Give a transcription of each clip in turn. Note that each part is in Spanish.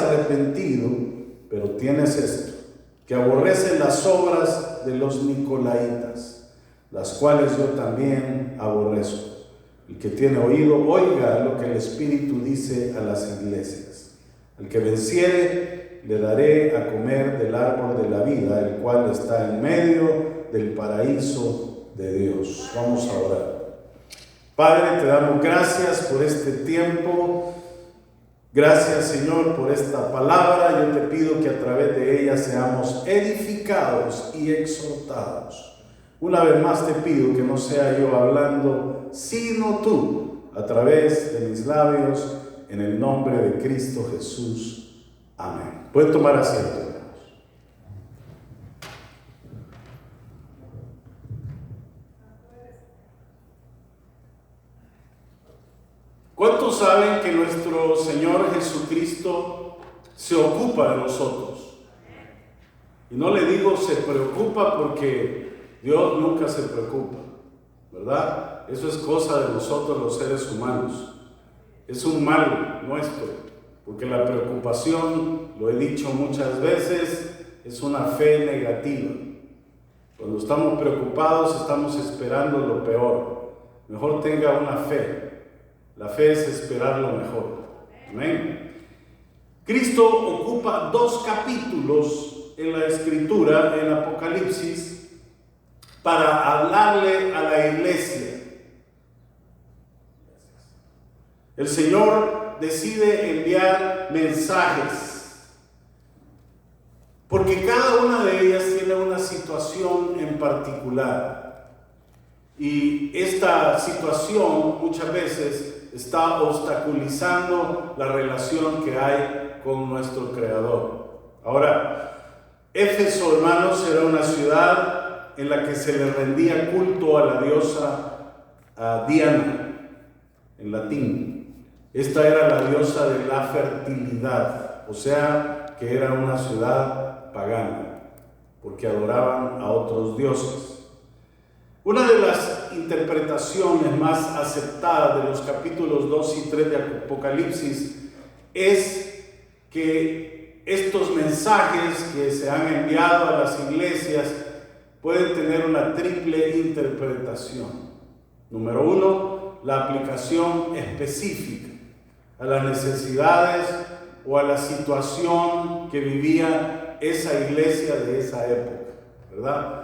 arrepentido, pero tienes esto, que aborreces las obras de los nicolaitas, las cuales yo también aborrezco. El que tiene oído, oiga lo que el Espíritu dice a las iglesias. Al que venciere, le daré a comer del árbol de la vida, el cual está en medio del paraíso de Dios. Vamos a orar. Padre, te damos gracias por este tiempo. Gracias, Señor, por esta palabra. Yo te pido que a través de ella seamos edificados y exhortados. Una vez más te pido que no sea yo hablando, sino tú, a través de mis labios, en el nombre de Cristo Jesús. Amén. Pueden tomar asiento, hermanos. ¿Cuántos saben que nuestro Señor Jesucristo se ocupa de nosotros? Y no le digo se preocupa porque Dios nunca se preocupa, ¿verdad? Eso es cosa de nosotros los seres humanos. Es un mal nuestro, porque la preocupación, lo he dicho muchas veces, es una fe negativa. Cuando estamos preocupados estamos esperando lo peor. Mejor tenga una fe. La fe es esperar lo mejor. Amén. Cristo ocupa 2 capítulos en la Escritura, en Apocalipsis, para hablarle a la iglesia. El Señor decide enviar mensajes, porque cada una de ellas tiene una situación en particular. Y esta situación muchas veces está obstaculizando la relación que hay con nuestro Creador. Ahora, Éfeso, hermanos, era una ciudad en la que se le rendía culto a la diosa Diana, en latín. Esta era la diosa de la fertilidad, o sea que era una ciudad pagana, porque adoraban a otros dioses. Una de las interpretaciones más aceptadas de los capítulos 2 y 3 de Apocalipsis es que estos mensajes que se han enviado a las iglesias pueden tener una triple interpretación. Número 1, la aplicación específica a las necesidades o a la situación que vivía esa iglesia de esa época, ¿verdad?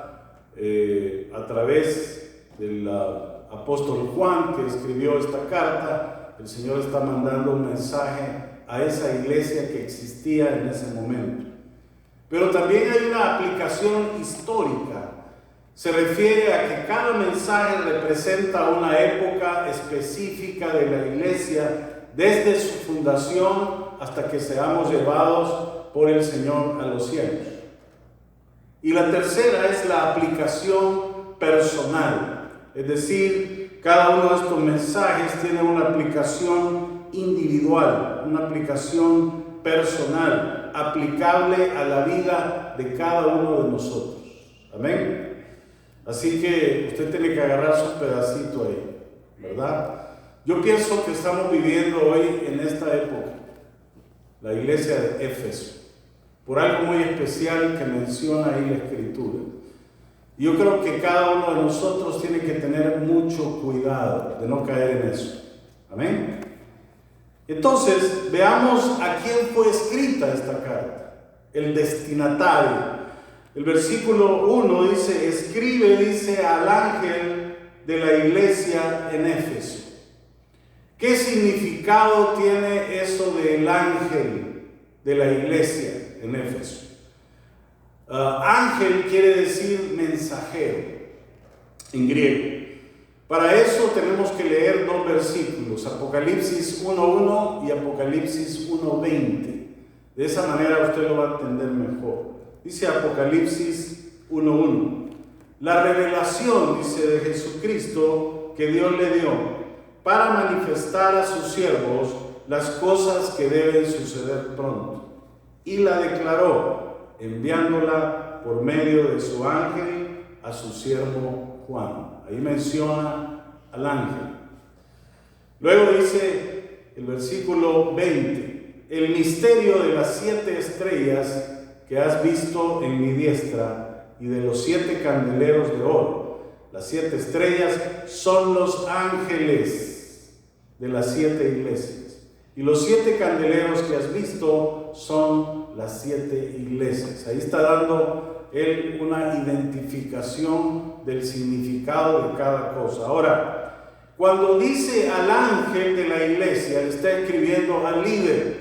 A través del apóstol Juan, que escribió esta carta, el Señor está mandando un mensaje a esa iglesia que existía en ese momento. Pero también hay una aplicación histórica. Se refiere a que cada mensaje representa una época específica de la iglesia, desde su fundación hasta que seamos llevados por el Señor a los cielos. Y la tercera es la aplicación personal, es decir, cada uno de estos mensajes tiene una aplicación individual, una aplicación personal, aplicable a la vida de cada uno de nosotros. Amén. Así que usted tiene que agarrar su pedacito ahí, ¿verdad? Yo pienso que estamos viviendo hoy en esta época, la iglesia de Éfeso, por algo muy especial que menciona ahí la Escritura. Yo creo que cada uno de nosotros tiene que tener mucho cuidado de no caer en eso. Amén. Entonces, veamos a quién fue escrita esta carta, el destinatario. El versículo 1 dice, escribe, dice, al ángel de la iglesia en Éfeso. ¿Qué significado tiene eso del ángel de la iglesia en Éfeso? Ángel quiere decir mensajero en griego. Para eso tenemos que leer 2 versículos, Apocalipsis 1:1 y Apocalipsis 1:20. De esa manera usted lo va a entender mejor. Dice Apocalipsis 1:1. La revelación, dice, de Jesucristo que Dios le dio para manifestar a sus siervos las cosas que deben suceder pronto. Y la declaró, enviándola por medio de su ángel a su siervo Juan. Ahí menciona al ángel. Luego dice el versículo 20, el misterio de las 7 estrellas que has visto en mi diestra y de los 7 candeleros de oro. Las 7 estrellas son los ángeles de las 7 iglesias. Y los 7 candeleros que has visto son las 7 iglesias. Ahí está dando él una identificación del significado de cada cosa. Ahora, cuando dice al ángel de la iglesia, le está escribiendo al líder,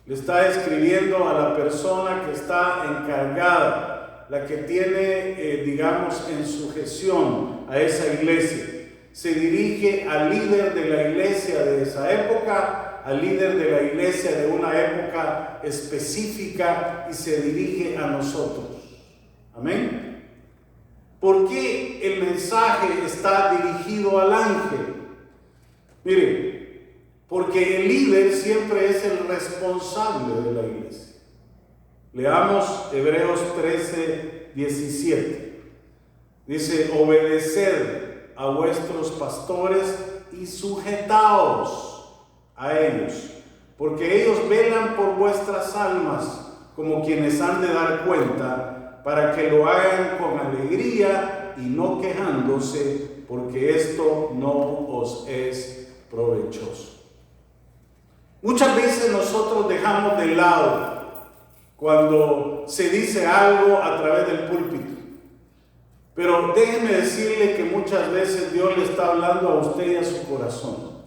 le está escribiendo a la persona que está encargada, la que tiene, digamos, en sujeción a esa iglesia. Se dirige al líder de la iglesia de esa época, al líder de la iglesia de una época específica, y se dirige a nosotros. Amén. ¿Por qué el mensaje está dirigido al ángel? Mire, porque el líder siempre es el responsable de la iglesia. Leamos Hebreos 13, 17. Dice: obedeced a vuestros pastores y sujetaos a ellos, porque ellos velan por vuestras almas como quienes han de dar cuenta, para que lo hagan con alegría y no quejándose, porque esto no os es provechoso. Muchas veces nosotros dejamos de lado cuando se dice algo a través del púlpito, pero déjeme decirle que muchas veces Dios le está hablando a usted y a su corazón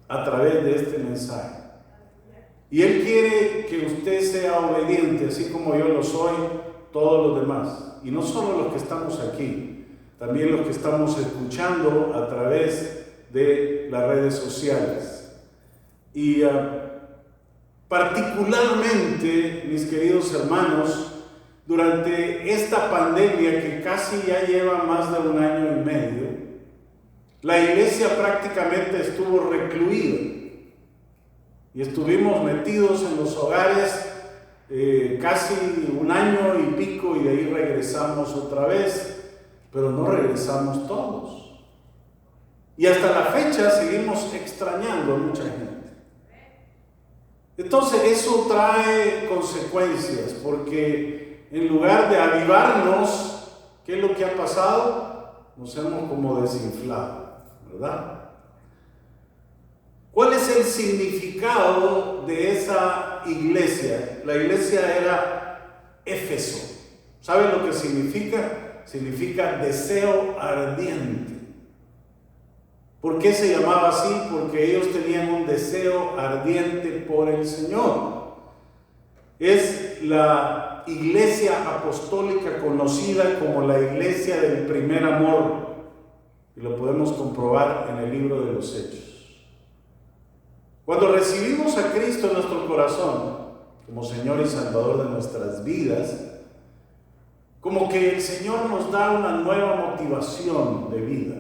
a través de este mensaje. Y Él quiere que usted sea obediente, así como yo lo soy, todos los demás. Y no solo los que estamos aquí, también los que estamos escuchando a través de las redes sociales. Y particularmente, mis queridos hermanos, durante esta pandemia que casi ya lleva más de 1 año y medio, la iglesia prácticamente estuvo recluida y estuvimos metidos en los hogares casi 1 año y pico, y de ahí regresamos otra vez, pero no regresamos todos. Y hasta la fecha seguimos extrañando a mucha gente. Entonces eso trae consecuencias, porque en lugar de avivarnos, ¿qué es lo que ha pasado? Nos hemos como desinflado, ¿verdad? ¿Cuál es el significado de esa iglesia? La iglesia era Éfeso. ¿Saben lo que significa? Significa deseo ardiente. ¿Por qué se llamaba así? Porque ellos tenían un deseo ardiente por el Señor. Es la iglesia apostólica conocida como la iglesia del primer amor, y lo podemos comprobar en el libro de los Hechos. Cuando recibimos a Cristo en nuestro corazón como Señor y Salvador de nuestras vidas, como que el Señor nos da una nueva motivación de vida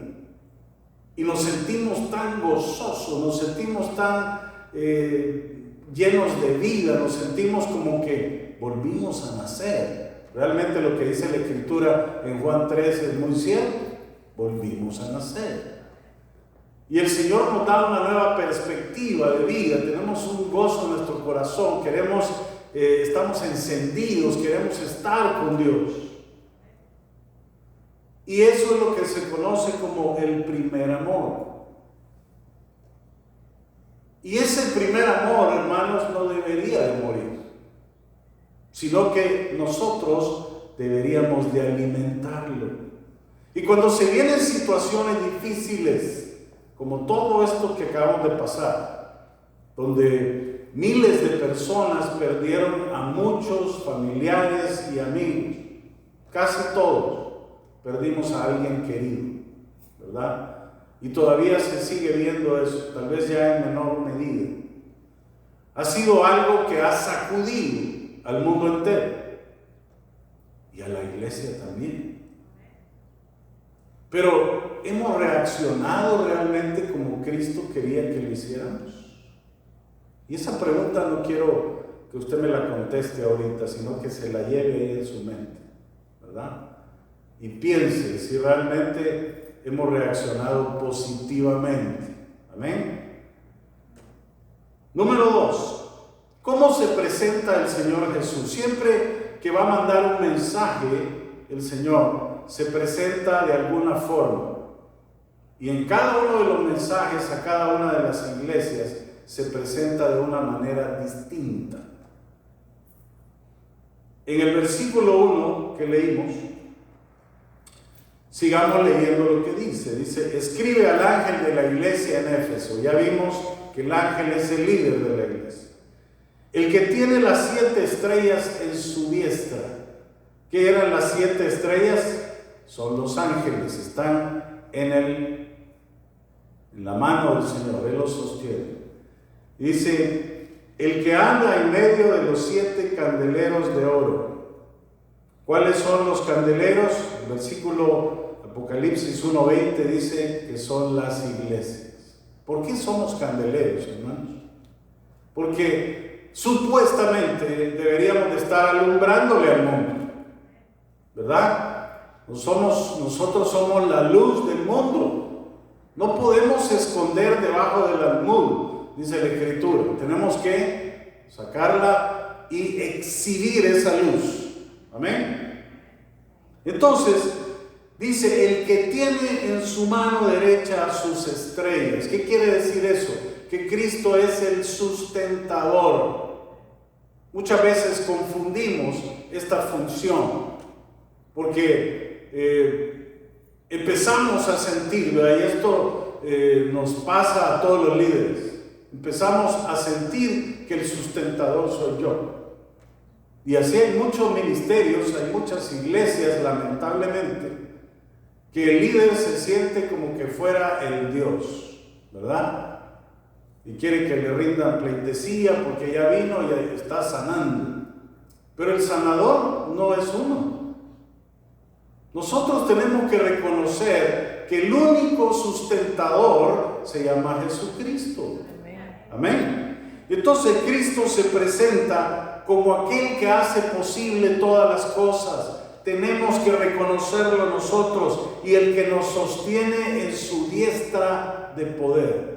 y nos sentimos tan gozosos, nos sentimos tan llenos de vida, nos sentimos como que volvimos a nacer. Realmente lo que dice la Escritura en Juan 13 es muy cierto: volvimos a nacer. Y el Señor nos da una nueva perspectiva de vida, tenemos un gozo en nuestro corazón, estamos encendidos, queremos estar con Dios. Y eso es lo que se conoce como el primer amor. Y ese primer amor, hermanos, no debería de morir, sino que nosotros deberíamos de alimentarlo. Y cuando se vienen situaciones difíciles, como todo esto que acabamos de pasar, donde miles de personas perdieron a muchos familiares y amigos, casi todos perdimos a alguien querido, ¿verdad? Y todavía se sigue viendo eso, tal vez ya en menor medida. Ha sido algo que ha sacudido al mundo entero y a la iglesia también. Pero ¿hemos reaccionado realmente como Cristo quería que lo hiciéramos? Y esa pregunta no quiero que usted me la conteste ahorita, sino que se la lleve ahí en su mente, ¿verdad? Y piense si realmente hemos reaccionado positivamente. Amén. Número 2. ¿Cómo se presenta el Señor Jesús? Siempre que va a mandar un mensaje, el Señor se presenta de alguna forma. Y en cada uno de los mensajes a cada una de las iglesias se presenta de una manera distinta. En el versículo 1 que leímos, sigamos leyendo lo que dice. Dice, escribe al ángel de la iglesia en Éfeso. Ya vimos que el ángel es el líder de la iglesia. El que tiene las 7 estrellas en su diestra. ¿Qué eran las 7 estrellas? Son los ángeles, están en la mano del Señor, Él los sostiene. Dice, el que anda en medio de los 7 candeleros de oro. ¿Cuáles son los candeleros? El versículo Apocalipsis 1:20 dice que son las iglesias. ¿Por qué somos candeleros, hermanos? Porque supuestamente deberíamos de estar alumbrándole al mundo, ¿verdad? Nosotros somos la luz del mundo. No podemos esconder debajo del almud, dice la Escritura. Tenemos que sacarla y exhibir esa luz. Amén. Entonces, dice, el que tiene en su mano derecha sus estrellas. ¿Qué quiere decir eso? Que Cristo es el sustentador. Muchas veces confundimos esta función, porque empezamos a sentir, ¿verdad? Y esto nos pasa a todos los líderes. Empezamos a sentir que el sustentador soy yo. Y así hay muchos ministerios, hay muchas iglesias, lamentablemente, que el líder se siente como que fuera el Dios, ¿verdad? Y quiere que le rindan pleitesía porque ya vino y ya está sanando. Pero el sanador no es uno. Nosotros tenemos que reconocer que el único sustentador se llama Jesucristo. Amén. Entonces Cristo se presenta como aquel que hace posible todas las cosas. Tenemos que reconocerlo nosotros, y el que nos sostiene en su diestra de poder.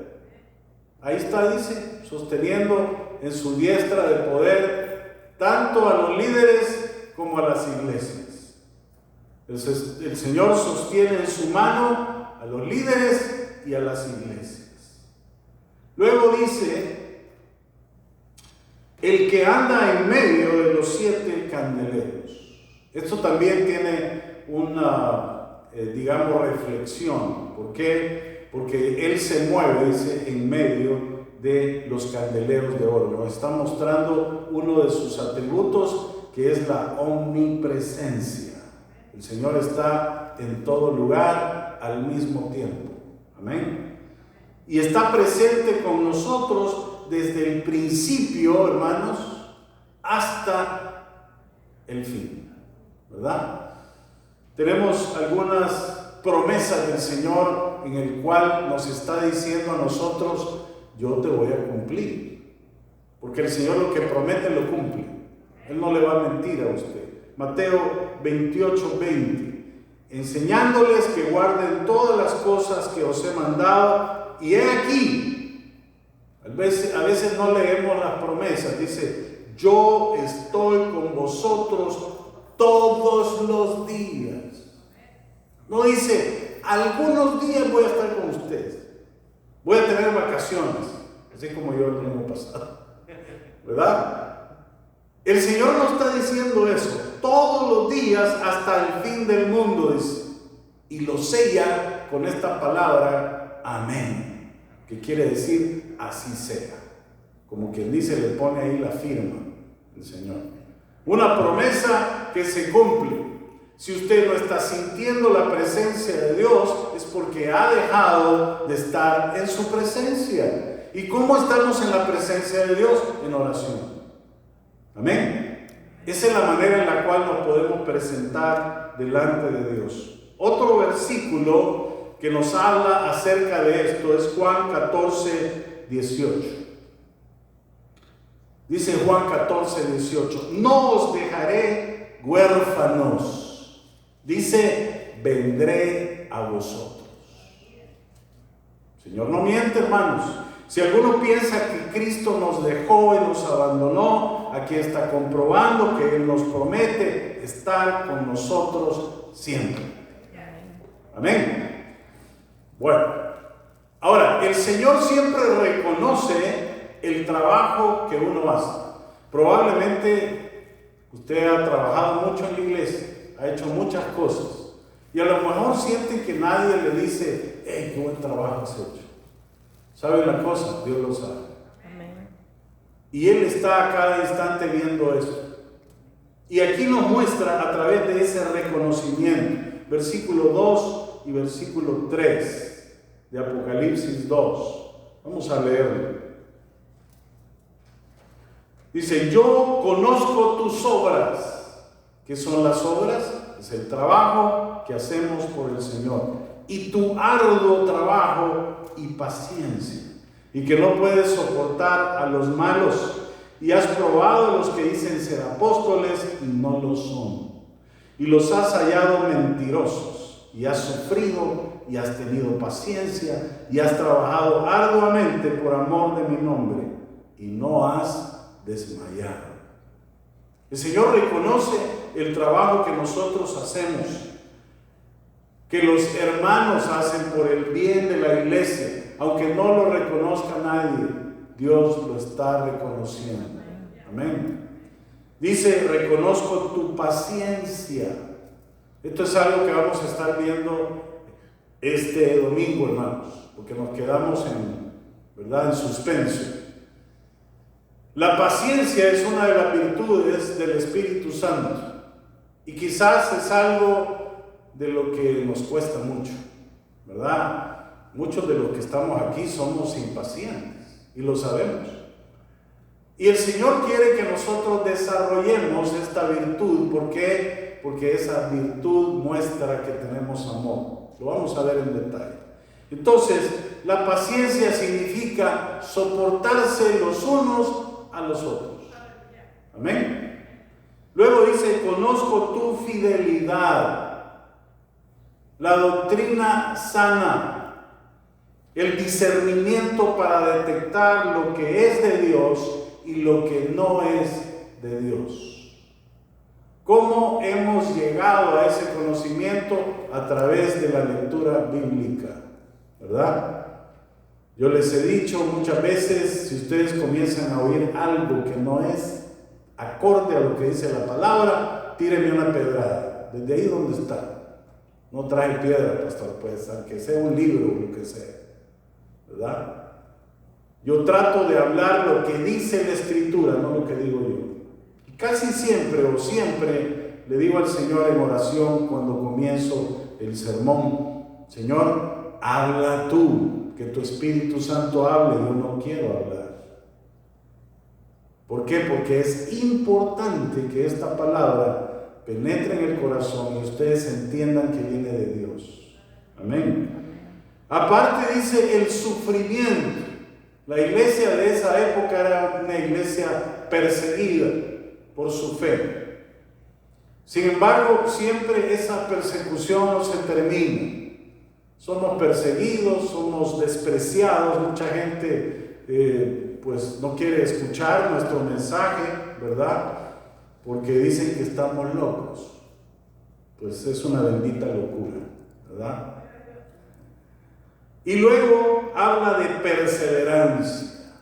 Ahí está, dice, sosteniendo en su diestra de poder tanto a los líderes como a las iglesias. Entonces, el Señor sostiene en su mano a los líderes y a las iglesias. Luego dice, el que anda en medio de los 7 candeleros. Esto también tiene una, reflexión. ¿Por qué? Porque Él se mueve, dice, en medio de los candeleros de oro. Nos está mostrando uno de sus atributos, que es la omnipresencia. El Señor está en todo lugar al mismo tiempo. Amén. Y está presente con nosotros desde el principio, hermanos, hasta el fin. ¿Verdad? Tenemos algunas promesas del Señor en el cual nos está diciendo a nosotros, yo te voy a cumplir. Porque el Señor lo que promete lo cumple. Él no le va a mentir a usted. Mateo 28:20, enseñándoles que guarden todas las cosas que os he mandado, y he aquí, a veces no leemos las promesas, dice, yo estoy con vosotros todos los días. No dice, algunos días voy a estar con ustedes, voy a tener vacaciones, así como yo el año pasado, ¿verdad? El Señor nos está diciendo eso, todos los días hasta el fin del mundo, dice, y lo sella con esta palabra, amén, que quiere decir así sea. Como quien dice, le pone ahí la firma el Señor. Una promesa que se cumple. Si usted no está sintiendo la presencia de Dios, es porque ha dejado de estar en su presencia. ¿Y cómo estamos en la presencia de Dios? En oración. Amén. Esa es la manera en la cual nos podemos presentar delante de Dios. Otro versículo que nos habla acerca de esto es Juan 14:18. Dice Juan 14:18, no os dejaré huérfanos. Dice, vendré a vosotros. El Señor no miente, hermanos. Si alguno piensa que Cristo nos dejó y nos abandonó, aquí está comprobando que Él nos promete estar con nosotros siempre. Amén. Bueno, ahora, el Señor siempre reconoce el trabajo que uno hace. Probablemente usted ha trabajado mucho en la iglesia, ha hecho muchas cosas, y a lo mejor siente que nadie le dice: hey, qué buen trabajo has hecho. ¿Sabe una cosa? Dios lo sabe. Amén. Y Él está a cada instante viendo eso. Y aquí nos muestra a través de ese reconocimiento. Versículo 2 y versículo 3 de Apocalipsis 2. Vamos a leerlo. Dice: yo conozco tus obras. ¿Qué son las obras? Es el trabajo que hacemos por el Señor. Y tu arduo trabajo y paciencia, y que no puedes soportar a los malos, y has probado a los que dicen ser apóstoles y no lo son, y los has hallado mentirosos, y has sufrido y has tenido paciencia, y has trabajado arduamente por amor de mi nombre, y no has desmayado. El Señor reconoce el trabajo que nosotros hacemos, que los hermanos hacen por el bien de la iglesia, aunque no lo reconozca nadie, Dios lo está reconociendo. Amén. Dice: reconozco tu paciencia. Esto es algo que vamos a estar viendo este domingo, hermanos, porque nos quedamos en suspenso. La paciencia es una de las virtudes del Espíritu Santo, y quizás es algo de lo que nos cuesta mucho, ¿verdad? Muchos de los que estamos aquí somos impacientes y lo sabemos. Y el Señor quiere que nosotros desarrollemos esta virtud. ¿Por qué? Porque esa virtud muestra que tenemos amor. Lo vamos a ver en detalle. Entonces, la paciencia significa soportarse los unos a los otros. Amén. Luego dice: conozco tu fidelidad. La doctrina sana, el discernimiento para detectar lo que es de Dios y lo que no es de Dios. ¿Cómo hemos llegado a ese conocimiento? A través de la lectura bíblica, ¿verdad? Yo les he dicho muchas veces, si ustedes comienzan a oír algo que no es acorde a lo que dice la palabra, tírenme una pedrada, desde ahí donde está. No trae piedra, pastor, pues, aunque sea un libro o lo que sea, ¿verdad? Yo trato de hablar lo que dice la Escritura, no lo que digo yo. Y casi siempre o siempre le digo al Señor en oración cuando comienzo el sermón: Señor, habla tú, que tu Espíritu Santo hable, yo no quiero hablar. ¿Por qué? Porque es importante que esta palabra penetre en el corazón y ustedes entiendan que viene de Dios. Amén. Aparte dice el sufrimiento. La iglesia de esa época era una iglesia perseguida por su fe. Sin embargo, siempre esa persecución no se termina. Somos perseguidos, somos despreciados. Mucha gente pues no quiere escuchar nuestro mensaje, ¿verdad? Porque dicen que estamos locos. Pues es una bendita locura, ¿verdad? Y luego habla de perseverancia,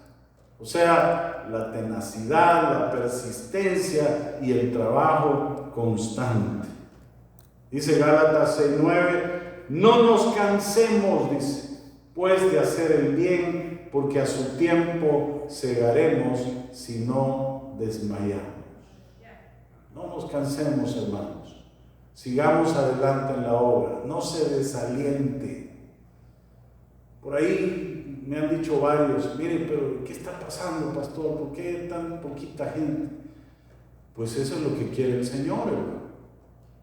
o sea, la tenacidad, la persistencia y el trabajo constante. Dice Gálatas 6:9: no nos cansemos, dice, pues de hacer el bien, porque a su tiempo segaremos si no desmayamos. No nos cansemos, hermanos. Sigamos adelante en la obra. No se desaliente. Por ahí me han dicho varios: miren, pero ¿qué está pasando, pastor? ¿Por qué tan poquita gente? Pues eso es lo que quiere el Señor, hermano,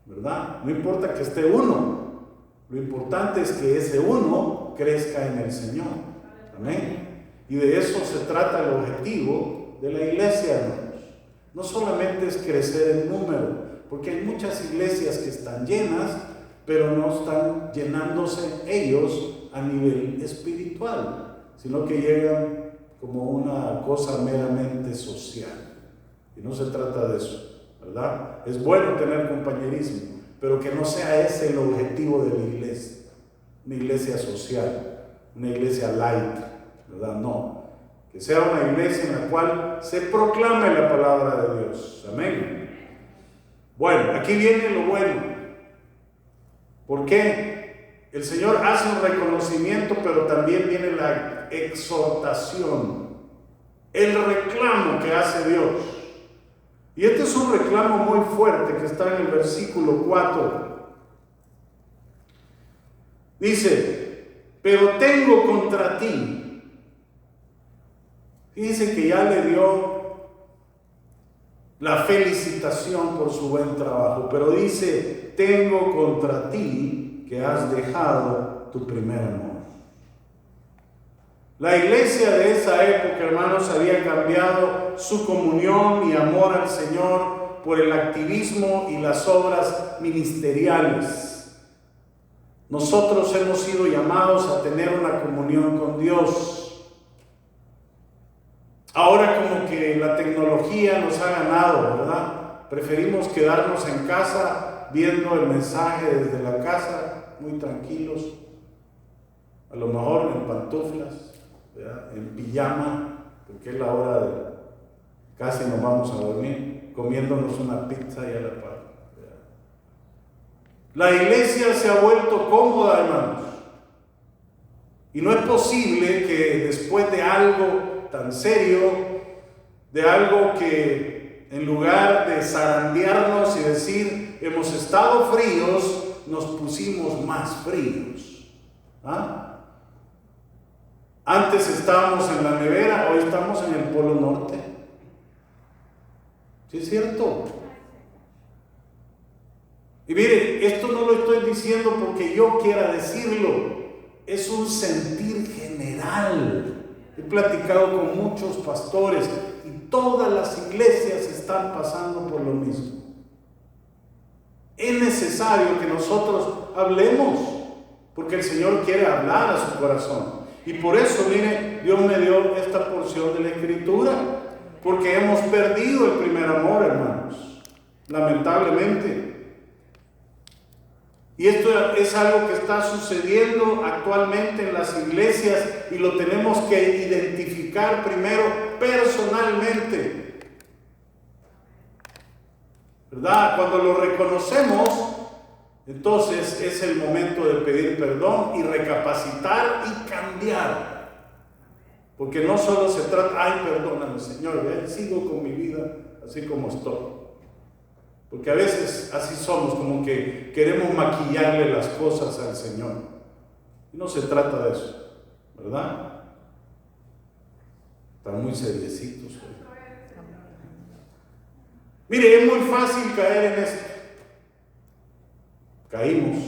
¿verdad? No importa que esté uno. Lo importante es que ese uno crezca en el Señor. Amén. Y de eso se trata el objetivo de la iglesia, hermanos. No solamente es crecer en número, porque hay muchas iglesias que están llenas, pero no están llenándose ellos a nivel espiritual. sino que llegan como una cosa meramente social. Y no se trata de eso, ¿verdad? Es bueno tener compañerismo, pero que no sea ese el objetivo de la iglesia. Una iglesia social, una iglesia light, ¿verdad? No. Que sea una iglesia en la cual se proclame la palabra de Dios. Amén. Bueno, aquí viene lo bueno. ¿Por qué? El Señor hace un reconocimiento, pero también viene la exhortación, el reclamo que hace Dios. Y este es un reclamo muy fuerte que está en el versículo 4. Dice, pero tengo contra ti. Fíjense que ya le dio la felicitación por su buen trabajo, pero dice, tengo contra ti que has dejado tu primer amor. La iglesia de esa época, hermanos, había cambiado su comunión y amor al Señor por el activismo y las obras ministeriales. Nosotros hemos sido llamados a tener una comunión con Dios. Ahora como que la tecnología nos ha ganado, ¿verdad? Preferimos quedarnos en casa viendo el mensaje desde la casa, muy tranquilos, a lo mejor en pantuflas, ¿verdad? En pijama, porque es la hora de casi nos vamos a dormir, comiéndonos una pizza y a la par. La iglesia se ha vuelto cómoda, hermanos, y no es posible que después de algo tan serio, de algo que en lugar de zarandearnos y decir hemos estado fríos, nos pusimos más fríos. ¿Ah? Antes estábamos en la nevera, hoy estamos en el Polo Norte. ¿Sí es cierto? Y mire, esto no lo estoy diciendo porque yo quiera decirlo, es un sentir general. He platicado con muchos pastores y todas las iglesias están pasando por lo mismo. Es necesario que nosotros hablemos, porque el Señor quiere hablar a su corazón. Y por eso, mire, Dios me dio esta porción de la Escritura, porque hemos perdido el primer amor, hermanos, lamentablemente. Y esto es algo que está sucediendo actualmente en las iglesias y lo tenemos que identificar primero personalmente, ¿verdad? Cuando lo reconocemos, entonces es el momento de pedir perdón y recapacitar y cambiar. Porque no solo se trata, ay, perdóname, Señor, sigo con mi vida así como estoy. Porque a veces así somos, como que queremos maquillarle las cosas al Señor. Y no se trata de eso, ¿verdad? Están muy seriecitos hoy. Mire, es muy fácil caer en esto. Caímos.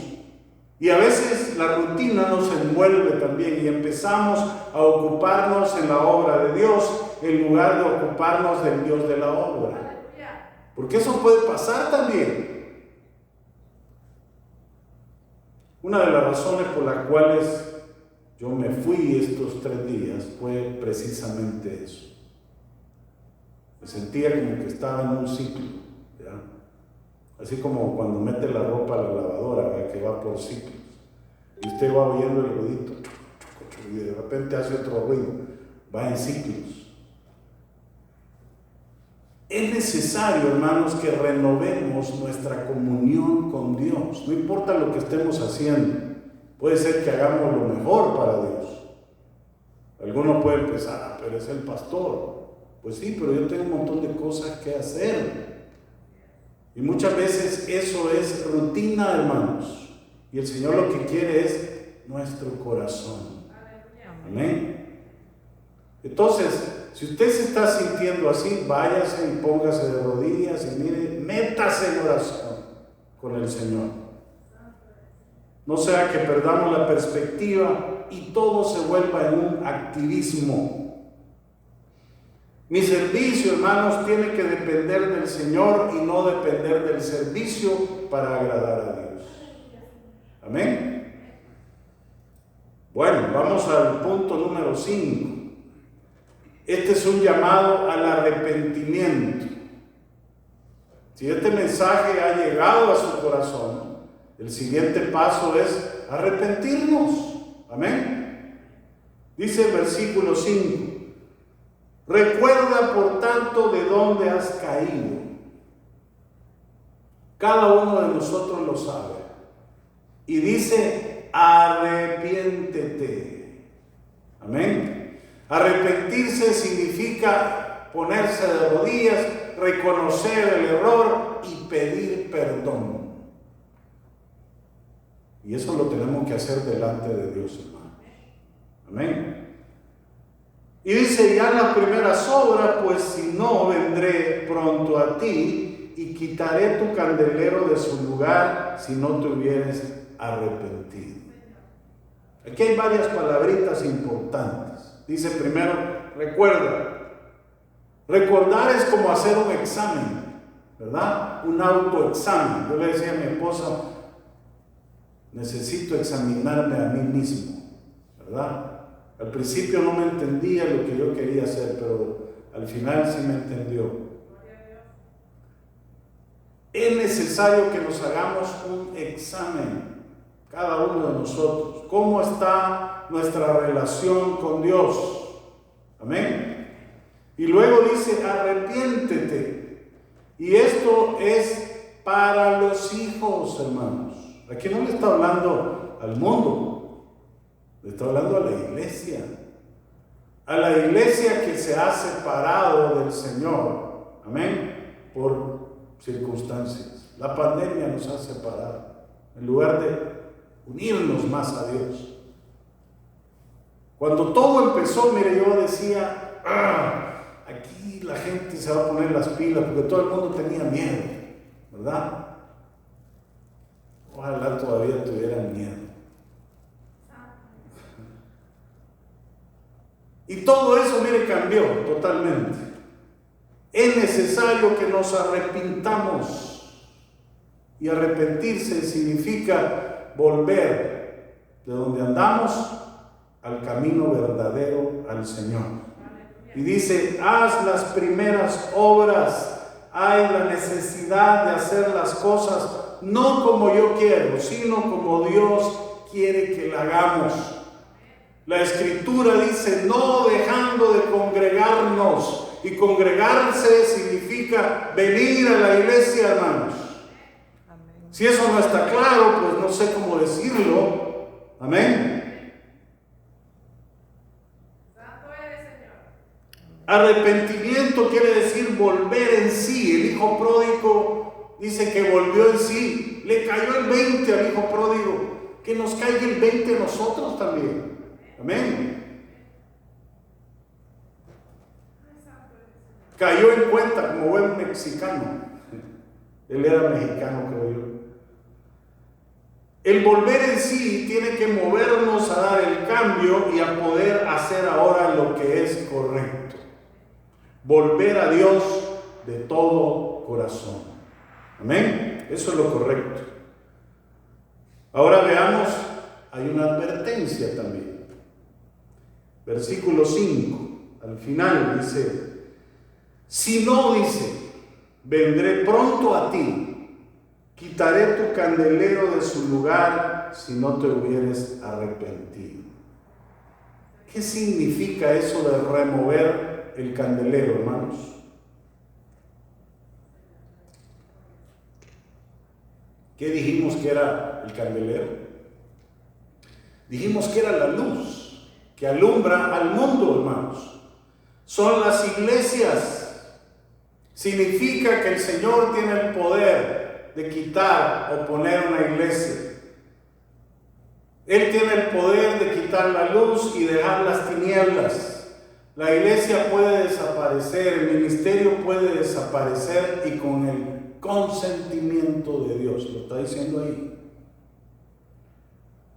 Y a veces la rutina nos envuelve también y empezamos a ocuparnos en la obra de Dios en lugar de ocuparnos del Dios de la obra. Porque eso puede pasar también. Una de las razones por las cuales yo me fui estos 3 días fue precisamente eso. Me sentía como que estaba en un ciclo, ¿ya? Así como cuando mete la ropa a la lavadora, ¿verdad? Que va por ciclos. Y usted va oyendo el ruidito, y de repente hace otro ruido, va en ciclos. Es necesario, hermanos, que renovemos nuestra comunión con Dios. No importa lo que estemos haciendo. Puede ser que hagamos lo mejor para Dios. Algunos pueden pensar, pero es el pastor. Pues sí, pero yo tengo un montón de cosas que hacer. Y muchas veces eso es rutina, hermanos. Y el Señor lo que quiere es nuestro corazón. Amén. Entonces, si usted se está sintiendo así, váyase y póngase de rodillas y mire, métase en oración con el Señor. No sea que perdamos la perspectiva y todo se vuelva en un activismo. Mi servicio, hermanos, tiene que depender del Señor y no depender del servicio, para agradar a Dios. Amén. Bueno, vamos al punto número 5. Este es un llamado al arrepentimiento. Si este mensaje ha llegado a su corazón, el siguiente paso es arrepentirnos. Amén. Dice el versículo 5. Recuerda, por tanto, de dónde has caído. Cada uno de nosotros lo sabe. Y dice, arrepiéntete. Amén. Arrepentirse significa ponerse de rodillas, reconocer el error y pedir perdón. Y eso lo tenemos que hacer delante de Dios, hermanos. Amén. Y dice, ya en las primeras obras, pues si no, vendré pronto a ti y quitaré tu candelero de su lugar si no te hubieres arrepentido. Aquí hay varias palabritas importantes. Dice primero, recuerda. Recordar es como hacer un examen, ¿verdad? Un autoexamen. Yo le decía a mi esposa, necesito examinarme a mí mismo, ¿verdad? Al principio no me entendía lo que yo quería hacer, pero al final sí me entendió. Es necesario que nos hagamos un examen, cada uno de nosotros. ¿Cómo está nuestra relación con Dios? Amén. Y luego dice, arrepiéntete. Y esto es para los hijos, hermanos. Aquí no le está hablando al mundo. Le está hablando a la iglesia. A la iglesia que se ha separado del Señor. Amén. Por circunstancias. La pandemia nos ha separado. En lugar de unirnos más a Dios. Cuando todo empezó, mire, yo decía, aquí la gente se va a poner las pilas porque todo el mundo tenía miedo. ¿Verdad? Ojalá todavía tuvieran miedo. Y todo eso, mire, cambió totalmente. Es necesario que nos arrepintamos. Y arrepentirse significa volver de donde andamos al camino verdadero, al Señor. Y dice, haz las primeras obras. Hay la necesidad de hacer las cosas no como yo quiero, sino como Dios quiere que la hagamos. La Escritura dice, no dejando de congregarnos. Y congregarse significa venir a la iglesia, hermanos. Amén. Si eso no está claro, pues no sé cómo decirlo. Amén. Arrepentimiento quiere decir volver en sí. El hijo pródigo dice que volvió en sí. Le cayó el 20 al hijo pródigo. Que nos caiga el 20 a nosotros también. Amén. Cayó en cuenta como buen mexicano. Él era mexicano, creo yo. El volver en sí tiene que movernos a dar el cambio y a poder hacer ahora lo que es correcto. Volver a Dios de todo corazón. Amén. Eso es lo correcto. Ahora veamos, hay una advertencia también. Versículo 5, al final dice, si no, dice, vendré pronto a ti, quitaré tu candelero de su lugar si no te hubieres arrepentido. ¿Qué significa eso de remover el candelero, hermanos? ¿Qué dijimos que era el candelero? Dijimos que era la luz que alumbra al mundo, hermanos. Son las iglesias. Significa que el Señor tiene el poder de quitar o poner una iglesia. Él tiene el poder de quitar la luz y dejar las tinieblas. La iglesia puede desaparecer, el ministerio puede desaparecer y con el consentimiento de Dios. Lo está diciendo ahí.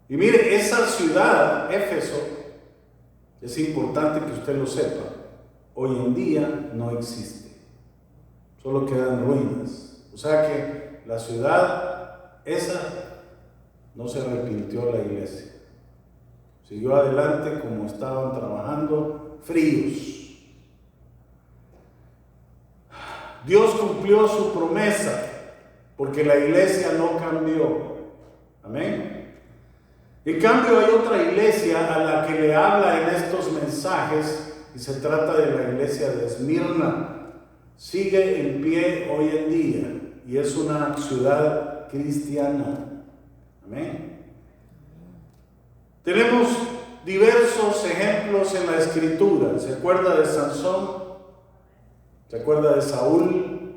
Y mire, esa ciudad, Éfeso, es importante que usted lo sepa. Hoy en día no existe. Solo quedan ruinas. O sea que la ciudad esa no se arrepintió la iglesia. Siguió adelante como estaban trabajando, fríos. Dios cumplió su promesa porque la iglesia no cambió. Amén. En cambio, hay otra iglesia a la que le habla en estos mensajes, y se trata de la iglesia de Esmirna. Sigue en pie hoy en día y es una ciudad cristiana. Amén. Tenemos diversos ejemplos en la Escritura. ¿Se acuerda de Sansón? ¿Se acuerda de Saúl?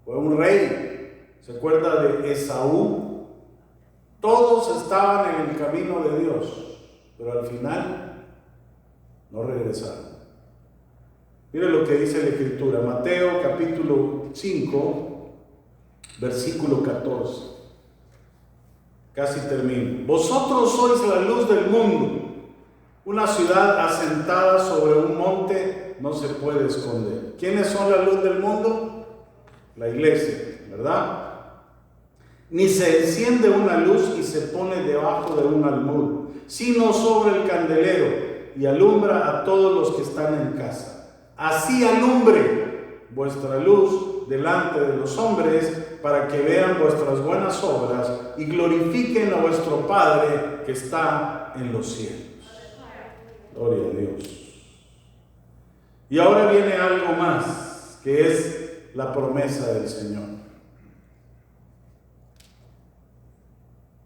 Fue un rey. ¿Se acuerda de Esaú? Todos estaban en el camino de Dios, pero al final no regresaron. Mire lo que dice la Escritura, Mateo capítulo 5, versículo 14. Casi termino. Vosotros sois la luz del mundo. Una ciudad asentada sobre un monte no se puede esconder. ¿Quiénes son la luz del mundo? La iglesia, ¿verdad? Ni se enciende una luz y se pone debajo de un almud, sino sobre el candelero, y alumbra a todos los que están en casa. Así alumbre vuestra luz delante de los hombres, para que vean vuestras buenas obras y glorifiquen a vuestro Padre que está en los cielos. Gloria a Dios. Y ahora viene algo más, que es la promesa del Señor.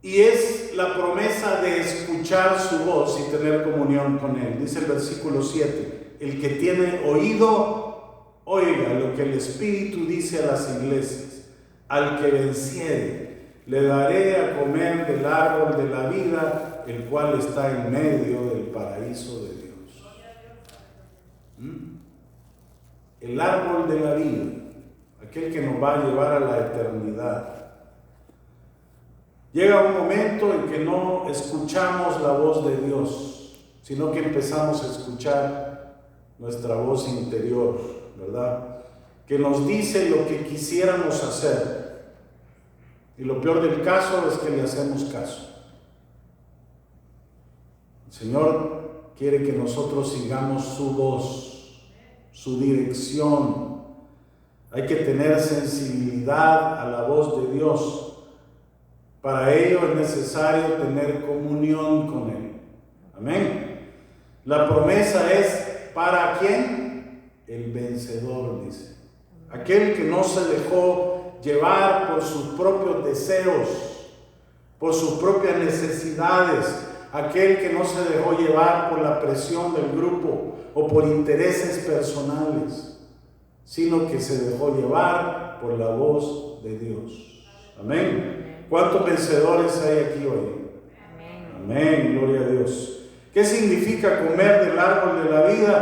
Y es la promesa de escuchar su voz y tener comunión con Él. Dice el versículo 7, el que tiene oído, oiga lo que el Espíritu dice a las iglesias. Al que venciere, le daré a comer del árbol de la vida, el cual está en medio del paraíso de Dios. El árbol de la vida, aquel que nos va a llevar a la eternidad. Llega un momento en que no escuchamos la voz de Dios, sino que empezamos a escuchar nuestra voz interior, ¿verdad? Que nos dice lo que quisiéramos hacer. Y lo peor del caso es que le hacemos caso. El Señor quiere que nosotros sigamos su voz, su dirección. Hay que tener sensibilidad a la voz de Dios. Para ello es necesario tener comunión con Él. Amén. La promesa es ¿para quién? El vencedor, dice. Aquel que no se dejó llevar por sus propios deseos, por sus propias necesidades, aquel que no se dejó llevar por la presión del grupo o por intereses personales, sino que se dejó llevar por la voz de Dios. Amén. ¿Cuántos vencedores hay aquí hoy? Amén. Amén, gloria a Dios. ¿Qué significa comer del árbol de la vida?